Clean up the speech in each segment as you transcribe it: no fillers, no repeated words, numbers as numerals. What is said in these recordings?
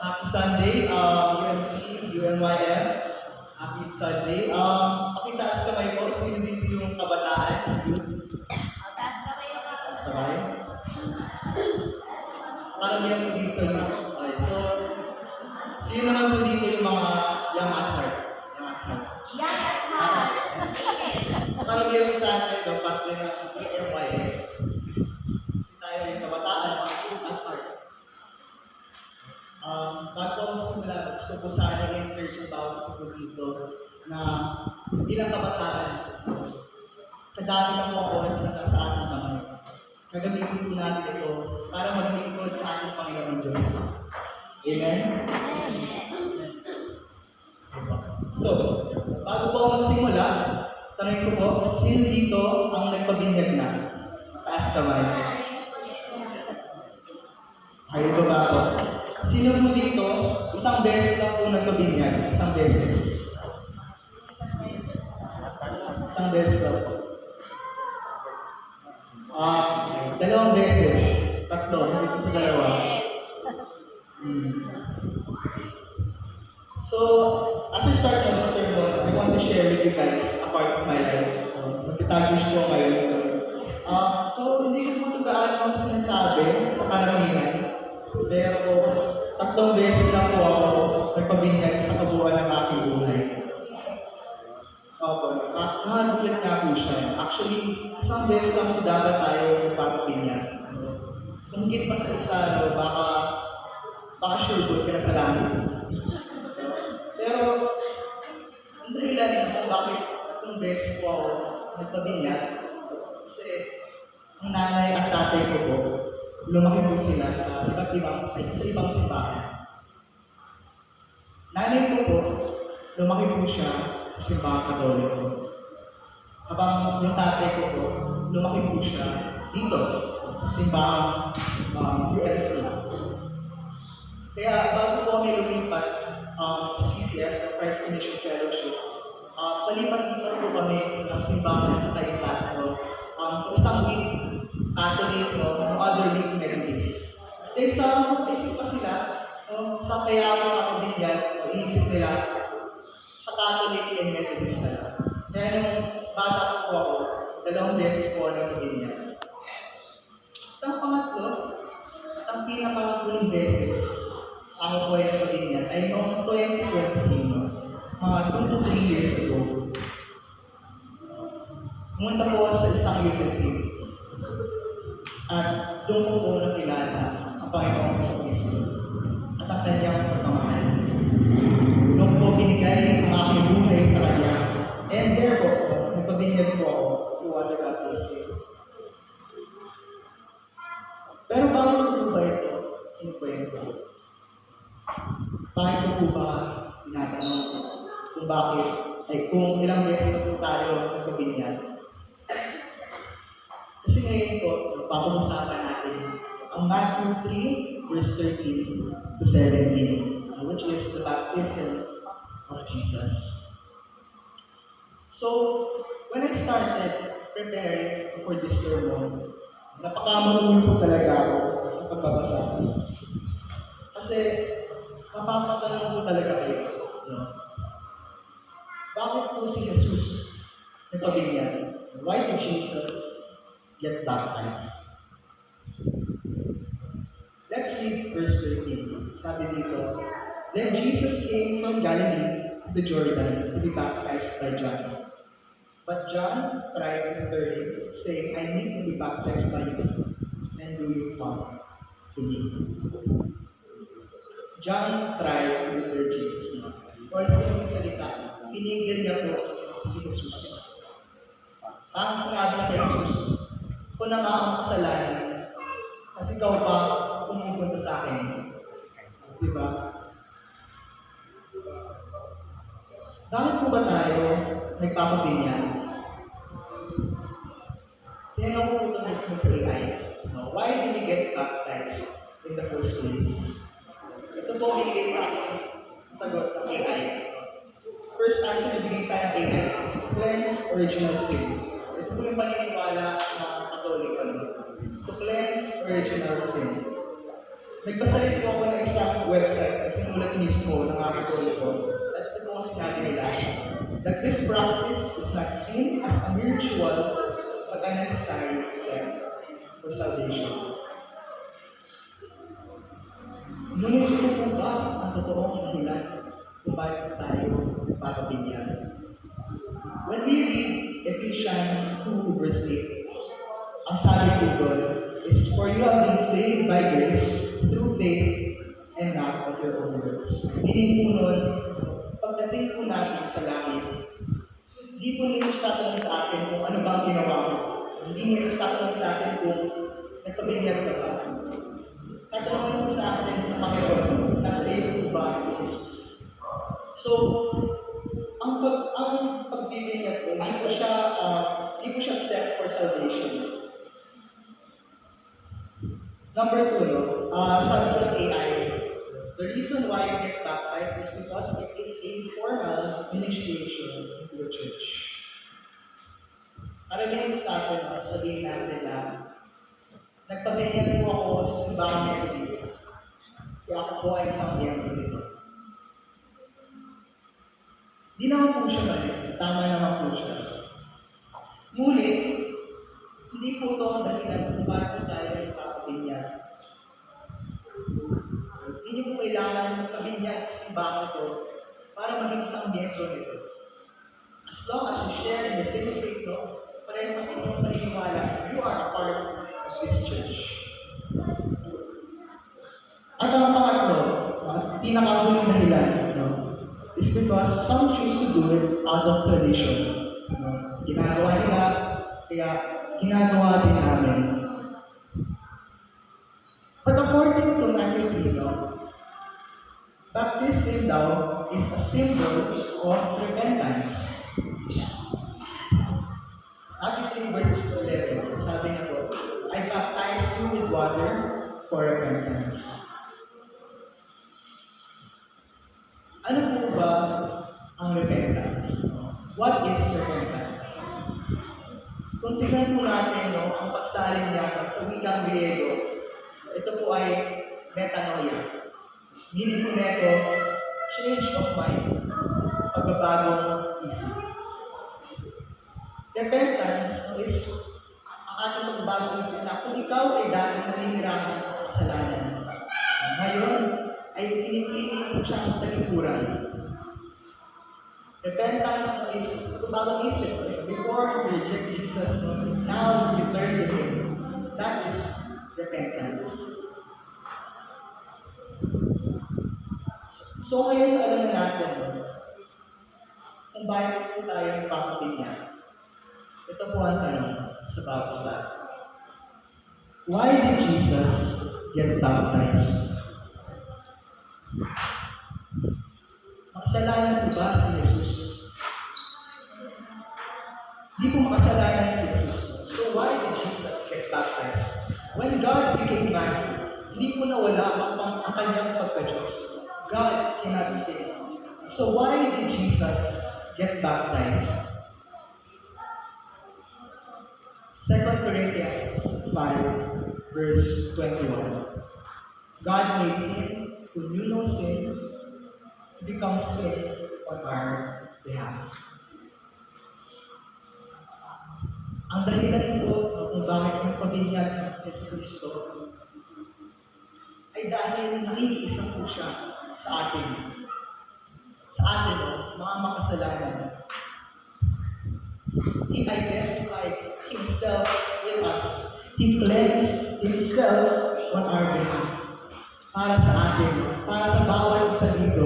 Happy Sunday, UMC, UMYM. Happy Sunday. Pakitaas kamay po, sino dito yung kabataan? Taas kamay yung mga Sabay? Karamihan po dito na. Okay, so, sino naman po dito yung mga young at heart? Young at heart. Yan at heart. Karamihan po sa atin, dapat rin ang UMYM. Kasi tayo yung kabataan, mga youth at heart. Bago simula, gusto ko sana i-encourage yung bawat sa dito na bilang kabataan, kadami ng mga oras na sa ating kamay. Gagamitin po natin ito para maglingkod sa ating Panginoon Diyos. Amen? So, bago po ako magsimula, tanong ko po, sino dito ang nagpabinyag na? Taas kamay. Ayaw ba ba ako? Sino po dito, isang beses lang po nagpabinyag? Isang beses. Isang beses lang po. Dalawang beses. Tatlo, hindi po sa dalawa. So, as I start on this sermon, I want to share with you guys a part of my life. Magtitagish po kayo. So, hindi ko po ito gaano sinasabi sa karamihan. Pero, tatlong beses lang po ako nagpabinyag sa kabuuan ng aking buhay. Opo, nakagulat nga po siya. Actually, isang beses lang po dapat tayo nagpapabinyag. Kung higit pa sa isa, baka sure good ka na sa langit. Pero, ang dahilan kung bakit tatlong beses po ako nagpabinyag, kasi ang nanay at tatay ko po, lumaki po sila sa ibang simbahan. Nanay ko po, lumaki po siya sa simbahan Katoliko. Habang yung tatay ko po, lumaki po siya dito, sa simbahan UFC. Kaya bago po kami lumipat sa CCF, Christ Mission Fellowship, palipat-lipat po kami ng simbahan sa Kainta. Kung isang week, Catholic, no other week, Methodist. Kaya isip pa sila, sa kaya mga kabinyag, inisip nila, sa Catholic and Methodist na lang. Kaya nung bata po ako, dalawang beses po ng kabinyag. At ang pangatlo, at ang pinakahuling beses, ako po yung kabinyag, ay noong 2020, mga 2 to 3 years ago. Pumunta po sa isang youth retreat. At doon ko po nakilala ang Panginoong Kristo at ang kanyang pagmamahal. Doon po binigay ang aking buhay sa kanya. And there po, nagpabinyag po ako to water baptism. Pero bakit po ba ito? Ano po ito? Bakit po ba tinatanong kung bakit ay kung ilang beses na po tayo nagpabinyag? Kasi ngayon po, pag-uusapan natin ang Matthew 3, verse 13 to 17, which is the baptism of Jesus. So, when I started preparing for this sermon, napakamarunong po talaga ako sa pagbabasa. Kasi, mapapatanong po talaga kayo. No? Bakit po si Jesus nagpabinyag? Why did Jesus get baptized? Let's read verse 13. Sabi dito, Then Jesus came from Galilee to the Jordan to be baptized by John. But John tried to deter him, saying, I need to be baptized by you, and do you come to me? John tried to deter Jesus. Or sa ibang salita, pinigil niya po si Jesus. Ang sinabi niya kay Jesus, kung na nga ang kasalanan, kasi ikaw pa pumupunta sa akin. Diba? Bakit po ba tayo nagpapabinyag? Tingnan ko po ito next sa AI. Why did we get baptized in the first place? Ito po bigay sa akin sagot ng AI. First actually bigay sa akin AI is to cleanse original sin. Ito po yung paniniwala ng Katoliko. To cleanse original sin. Nagpasalit po ako ng isang website na sinulat mismo ng mga Katoliko. At ito po ang sinabi nila, that this practice is not seen as a mere ritual, but a necessary step for salvation. Ngunit ito po ba ang totoong dahilan kung bakit tayo papabigyan? When we read Ephesians 2 verse 8, ang sabi po doon, is for you have been saved by grace through faith and not of your own works. Meaning po nun, pagdating po natin sa langit, hindi po nito tatanong sa atin kung ano ba ang ginawa mo. Hindi nito tatanong sa atin kung nagpabinyag ka ba. Tatanungin po sa atin ng Panginoon, nasa iyo po ba si Jesus? So, ang pagbibinyag po, hindi po siya step for salvation. Number 2, sabi ko ng AI, the reason why you get baptized is because it is a formal initiation into the church. Karamihan po sa atin, sabihin natin na, nagpabinyag po ako sa simbahan Methodist, kaya ako po ay isang miyembro nito. Di naman po siya mali, tama naman po siya. Ngunit, hindi po ito ang dahilan kung bakit tayo nagpapabinyag. Hindi niyo po kailangan magpabinyag sa simbahan ito para maging isang miyembro nito. As long as you share in the same faith, parehas ang inyong paniniwala, you are a part of this church. At ang pangatlo, pinakahuling dahilan, is because some choose to do it out of tradition. Ginagawa nila, kaya ginagawa din namin. But according to Matthew 3, baptism daw is a symbol of repentance. Matthew 3 verses 11, sabi na po, I baptize you with water for repentance. Ano po ba ang repentance? What is repentance? Kung tingnan po natin ang pagsalin niya sa wikang Griego, ito po ay metanoia. Meaning po neto, change of mind, pagbabagong isip. Repentance is ang ating pagbabagong isip na kung ikaw ay dahil naninirahan sa kasalanan, ngayon ay pinipili mo siyang talikuran. Repentance is pagbabagong isip. Before you reject Jesus, now you turn to Him. That is repentance. So ngayon alam na natin kung bakit po tayo nagpapabinyag. Ito po ang tanong sa bago sa atin. Why did Jesus get baptized? Makasalanan po ba si Jesus? Hindi po makasalanan si Jesus. So why did Jesus get baptized? When God became man, hindi po nawala ang kanyang pagka-Diyos. God cannot sin. So why did Jesus get baptized? 2 Corinthians 5 verse 21. God made Him who knew no sin to become sin on our behalf. Ang dahilan po kung bakit nagpabinyag ng Jesus Cristo ay dahil naiisang po siya sa atin. Sa atin, mga makasalanan. He identified Himself with us. He cleansed Himself on our behalf. Para sa atin, para sa bawat isa dito.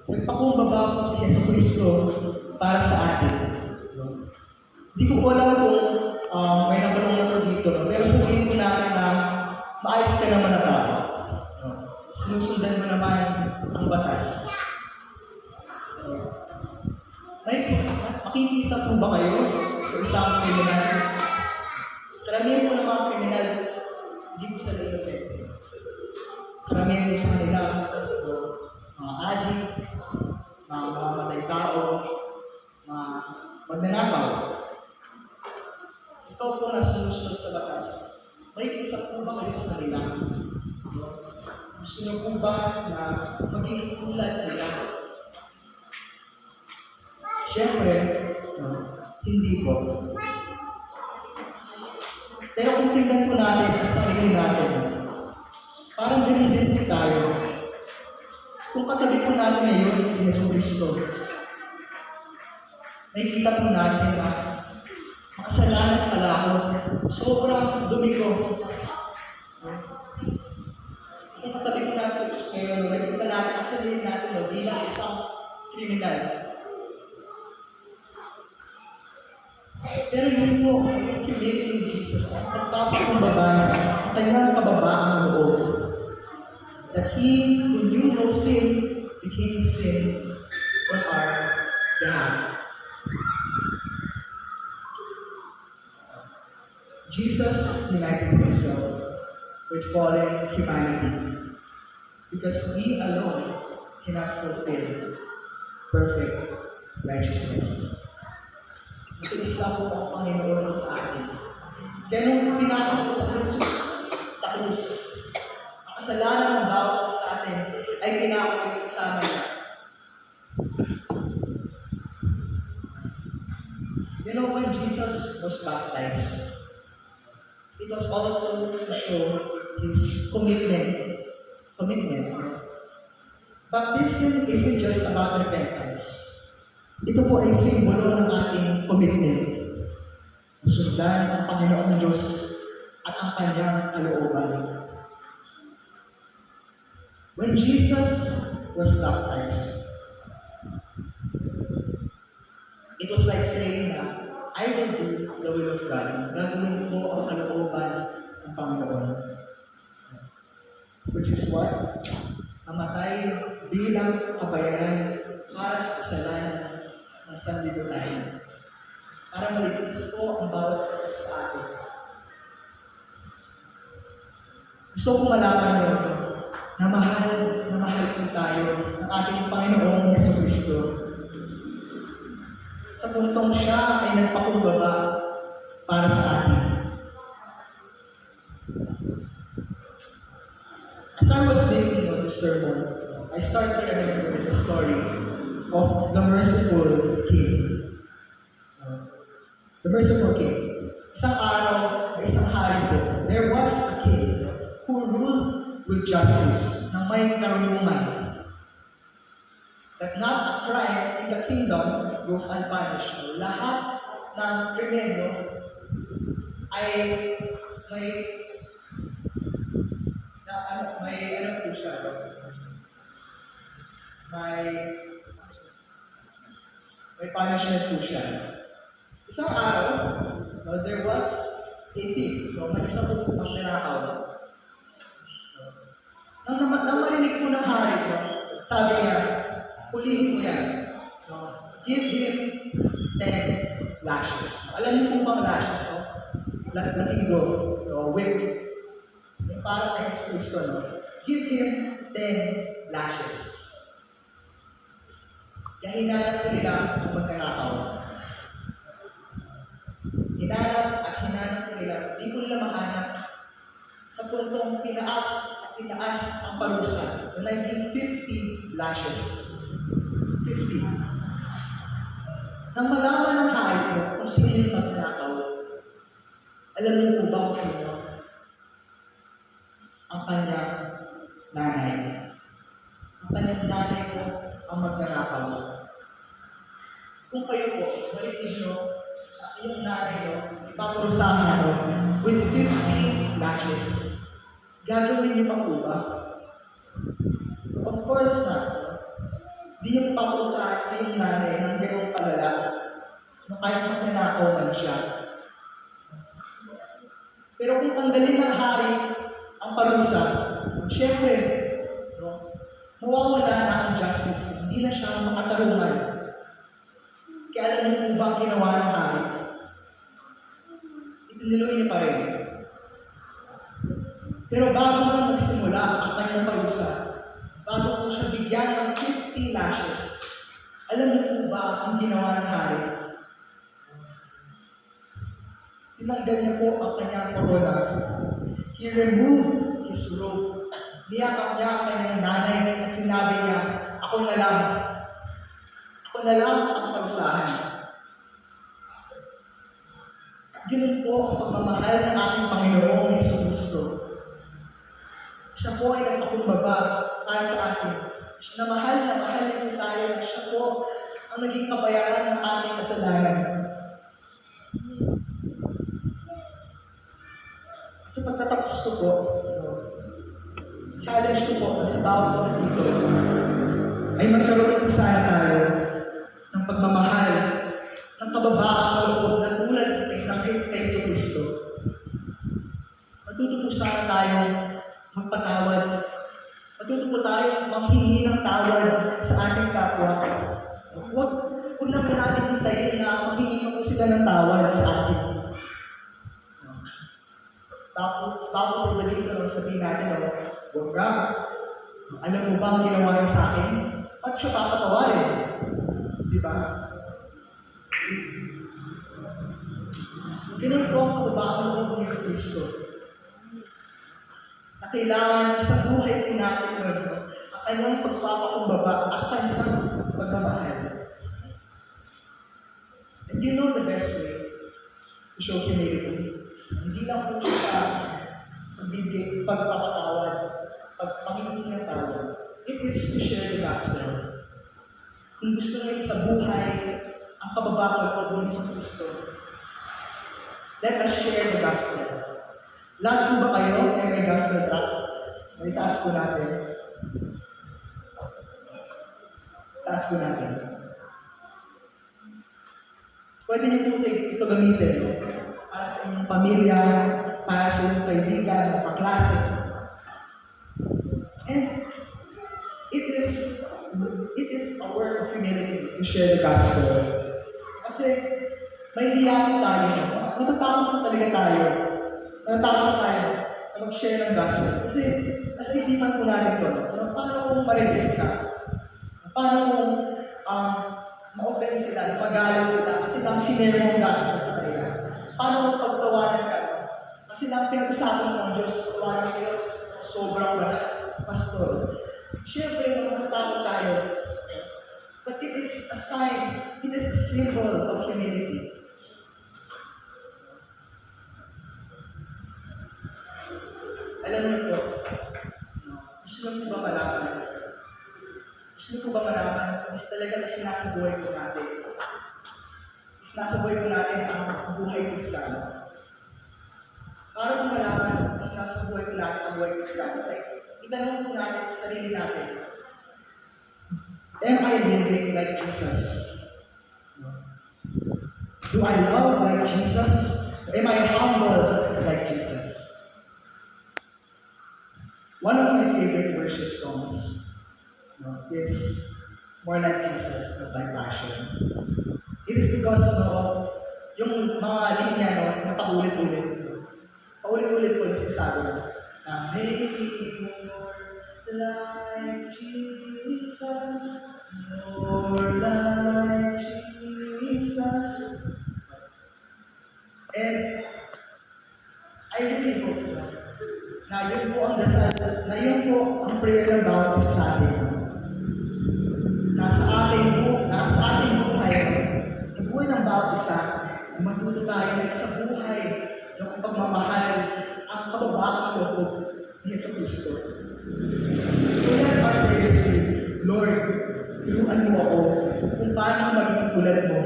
Nagpakumbaba po si Yesu Cristo para sa atin. Hindi ko po alam kung may nabalong na ito dito, pero sabihin ko natin na maayos ka naman na tao. Sinusundan mo naman ang batas. Makikisa po ba kayo sa isang kriminal? Karamihan po ng mga kriminal, hindi po sila innocent. Karamihan po sa kanila, mga adik, mga mamamatay tao, mga magnanakaw. Ikaw po na sumusunod sa batas. May Gusto niyo po ba na maging tulad nila? Siyempre, no, hindi po. Pero kung tingnan po natin sa sarili natin, parang ganun din po tayo. Kung katabi po natin ngayon si Yesu Cristo, nakikita po natin na makasalanan pala ako. Sobrang dumi ko. Kung katabi po natin si Jesus ngayon, nakikita natin ang sarili natin bilang isang kriminal. Pero yun po, yung humility ni Jesus, ang pagpapakumbaba niya, ang kanyang kababaang loob. That He who knew no sin became sin on our behalf. Jesus united Himself with fallen humanity because we alone cannot fulfill perfect righteousness. Matiis lang po ang Panginoon sa atin. Kaya nung pinakako sa Jesus, taklus. Ang kasalanan ng bawat sa atin ay pinakako sa amin. You know, when Jesus was baptized, it was also to show His commitment. Baptism isn't just about repentance. Ito po ay simbolo ng ating commitment. Sundan ang Panginoon Diyos at ang Kanyang kalooban. When Jesus was baptized, it was like saying na, I will do the will of God. Gagawin ko ang kalooban ng Panginoon. Which is what? Namatay bilang kabayaran para sa kasalanan ng sanlibutan. Para maligtas po ang bawat isa sa atin. Gusto ko malaman nyo na mahal po tayo ng ating Panginoong Jesucristo. Sa puntong siya ay nagpakumbaba para sa atin. As I was thinking of this sermon, I started remembering the story of the merciful king. The merciful king. Isang araw, isang hari po, there was a king who ruled with justice, na may karunungan. That not a crime in the kingdom goes unpunished. Lahat ng krimen ay may po siya. May punishment po siya. Isang araw, there was a thief. May isang pupukang tinakaw. Nang marinig po ng hari ko, sabi niya, pulihin mo yan. Give him 10 lashes. Alam niyo po bang lashes? Latigo, whip. Yung parang kay Kristo, give him 10 lashes. Kaya hinanap ko nila ang magkanakaw. Hinanap ko nila. Hindi ko nila mahanap sa puntong tinaas ang parusa. So, naging 50 lashes. 50. Nang malaman ng hari ko kung sino yung magkanakaw, alam niyo po ba kung sino? Ang kanyang nanay. Ang kanyang nanay ko ang magnanakaw. Kung kayo po, balikin nyo sa iyong nanay nyo, ipaparusahan nyo with 50 lashes. Gagawin niyo pa po ba? Of course not. Di yung paparusahan yung nanay ng gano'ng palala na kahit magnanakaw man siya. Pero kung tanggalin ng hari ang parusa, siyempre, mawawala na ang justice. Hindi na siya makatarungan. Kaya alam niyo kung ba ang ginawa ng hari? Itinuloy niya pa rin. Pero bago na magsimula ang kanyang parusa, bago po siya bigyan ng 50 lashes, alam niyo po ba ang ginawa ng hari? Tinanggal niya po ang kanyang corona. He removed his robe Niyakap niya ang kanyang nanay at sinabi niya, ako na lang. Ako na lang ang parusahan. Ganun po ang pagmamahal ng ating Panginoong Jesucristo. Siya po ay nagpakumbaba para sa atin. Siya na mahal niyo tayo. Siya po ang naging kabayaran ng ating kasalanan. Sa pagtatapos ko po, challenge ko po na sa bawat isa dito ay magkaroon po sana tayo ng pagmamahal, ng kababaang loob na tulad ng kay Jesucristo. Matuto po sana tayo magpatawad. Matuto po tayo manghingi ng tawad sa ating kapwa. Huwag lang po natin hintayin na manghingi po sila ng tawad sa atin. Tapos sa iba dito, sabihin natin, huwag ka. Alam mo ba ang ginawa niyo sa akin? At siya papatawarin. Di ba? Ganun po ang kababaang loob ng Jesucristo. Na kailangan sa buhay po natin ang kanyang pagpapakumbaba at kanyang pagmamahal. And you know the best way to show humility. Hindi lang po siya sa pagpapatawad, pagpangingin ng tawad. It is to share the gospel. Kung gusto niyo sa buhay ang kababaang loob ng Kristo, let us share the gospel. Lahat po ba kayo ay may gospel track? May taas po natin. Taas po natin. Pwede niyo po ito gamitin para sa inyong pamilya, para sa inyong kaibigan, kaklase. And it is a work of humility to share the gospel. Kasi may hiyaw tayo. Natatakot po talaga tayo. Natatakot tayo na mag-share ng gospel. Kasi nasa isipan po natin ito. Paano kung ma-reject ka? Paano kung ma-open sila, magalit sila? Kasi lang sinare mo ang gospel sa kanila. Paano kung pagtawanan ka? Kasi lang pinag-usapan ng Diyos, tawanan sa'yo, sobrang wala, pastor. Siyempre, natatakot tayo. But it is a sign, it is a symbol of humility. Alam niyo po, gusto niyo po ba malaman? Gusto niyo po ba malaman kung is talaga na sinasabuhay po natin? Sinasabuhay po natin ang buhay Kristiyano. Para po malaman kung sinasabuhay po natin ang buhay Kristiyano, itanong po natin sa sarili natin, am I living like Jesus? Do I love like Jesus? Am I humble like Jesus? One of my favorite worship songs is More Like Jesus, not Like Passion. It is because yung mga linya na paulit-ulit. Paulit-ulit po yung sinasabi na make me more like Jesus, more like Jesus. And I really hope na yun po ang dasal, na yun po ang prayer ng bawat isa sa atin. Nasa ating buhay, sa buhay ng bawat isa, matuto tayo sa buhay ng pagmamahal, ang kababaang loob ni Jesucristo. So let our prayers be, Lord, turuan mo ako kung paano maging tulad mo.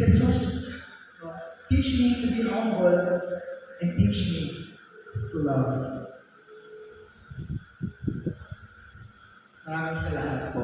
Jesus, teach me to be humble and teach me to love. Maraming salamat po.